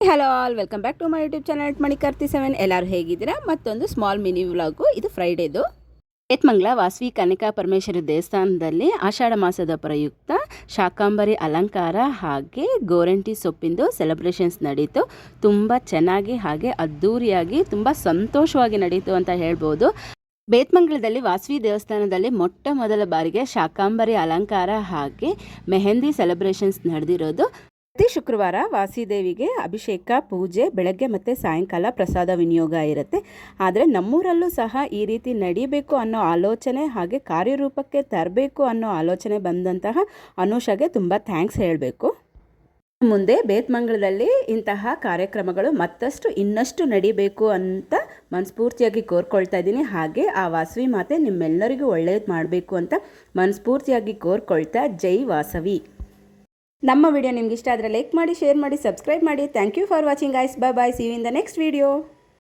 Hello all, welcome back to my YouTube channel ಮಣಿಕರ್ತಿ7. ಎಲ್ಲರೂ ಹೇಗಿದ್ದೀರಾ? ಮತ್ತೊಂದು ಸ್ಮಾಲ್ ಮಿನಿ ವ್ಲಾಗು. ಇದು ಫ್ರೈಡೇದು. ಏತ್ಮಂಗ್ಲ ವಾಸವಿ ಕನಕಾ ಪರಮೇಶ್ವರಿ ದೇವಸ್ಥಾನದಲ್ಲಿ ಆಷಾಢ ಮಾಸದ ಪ್ರಯುಕ್ತ ಶಾಕಾಂಬರಿ ಅಲಂಕಾರ ಹಾಗೆ ಗೋರಂಟಿ ಸೊಪ್ಪಿಂದು ಸೆಲೆಬ್ರೇಷನ್ಸ್ ನಡೀತು. ತುಂಬ ಚೆನ್ನಾಗಿ ಹಾಗೆ ಅದ್ಧೂರಿಯಾಗಿ ತುಂಬ ಸಂತೋಷವಾಗಿ ನಡೀತು ಅಂತ ಹೇಳ್ಬೋದು. ಬೇತ್ಮಂಗ್ಲದಲ್ಲಿ ವಾಸವಿ ದೇವಸ್ಥಾನದಲ್ಲಿ ಮೊಟ್ಟ ಮೊದಲ ಬಾರಿಗೆ ಶಾಕಾಂಬರಿ ಅಲಂಕಾರ ಹಾಗೆ ಮೆಹಂದಿ ಸೆಲೆಬ್ರೇಷನ್ಸ್ ನಡೆದಿರೋದು. ಪ್ರತಿ ಶುಕ್ರವಾರ ವಾಸಿದೇವಿಗೆ ಅಭಿಷೇಕ, ಪೂಜೆ ಬೆಳಗ್ಗೆ ಮತ್ತು ಸಾಯಂಕಾಲ ಪ್ರಸಾದ ವಿನಿಯೋಗ ಇರುತ್ತೆ. ಆದರೆ ನಮ್ಮೂರಲ್ಲೂ ಸಹ ಈ ರೀತಿ ನಡೀಬೇಕು ಅನ್ನೋ ಆಲೋಚನೆ ಹಾಗೆ ಕಾರ್ಯರೂಪಕ್ಕೆ ತರಬೇಕು ಅನ್ನೋ ಆಲೋಚನೆ ಬಂದಂತಹ ಅನುಷಾಗೆ ತುಂಬ ಥ್ಯಾಂಕ್ಸ್ ಹೇಳಬೇಕು. ಮುಂದೆ ಬೇತ್ಮಂಗ್ಲದಲ್ಲಿ ಇಂತಹ ಕಾರ್ಯಕ್ರಮಗಳು ಮತ್ತಷ್ಟು ಇನ್ನಷ್ಟು ನಡಿಬೇಕು ಅಂತ ಮನಸ್ಫೂರ್ತಿಯಾಗಿ ಕೋರ್ಕೊಳ್ತಾ ಇದ್ದೀನಿ. ಹಾಗೆ ಆ ವಾಸವಿ ಮಾತೆ ನಿಮ್ಮೆಲ್ಲರಿಗೂ ಒಳ್ಳೆಯದು ಮಾಡಬೇಕು ಅಂತ ಮನಸ್ಫೂರ್ತಿಯಾಗಿ ಕೋರ್ಕೊಳ್ತಾ ಜೈ ವಾಸವಿ. ನಮ್ಮ ವಿಡಿಯೋ ನಿಮ್ಗೆ ಇಷ್ಟ ಆದರೆ ಲೈಕ್ ಮಾಡಿ, ಶೇರ್ ಮಾಡಿ, ಸಬ್ಸ್ಕ್ರೈಬ್ ಮಾಡಿ. Thank you for watching guys. Bye bye. See you in the next video.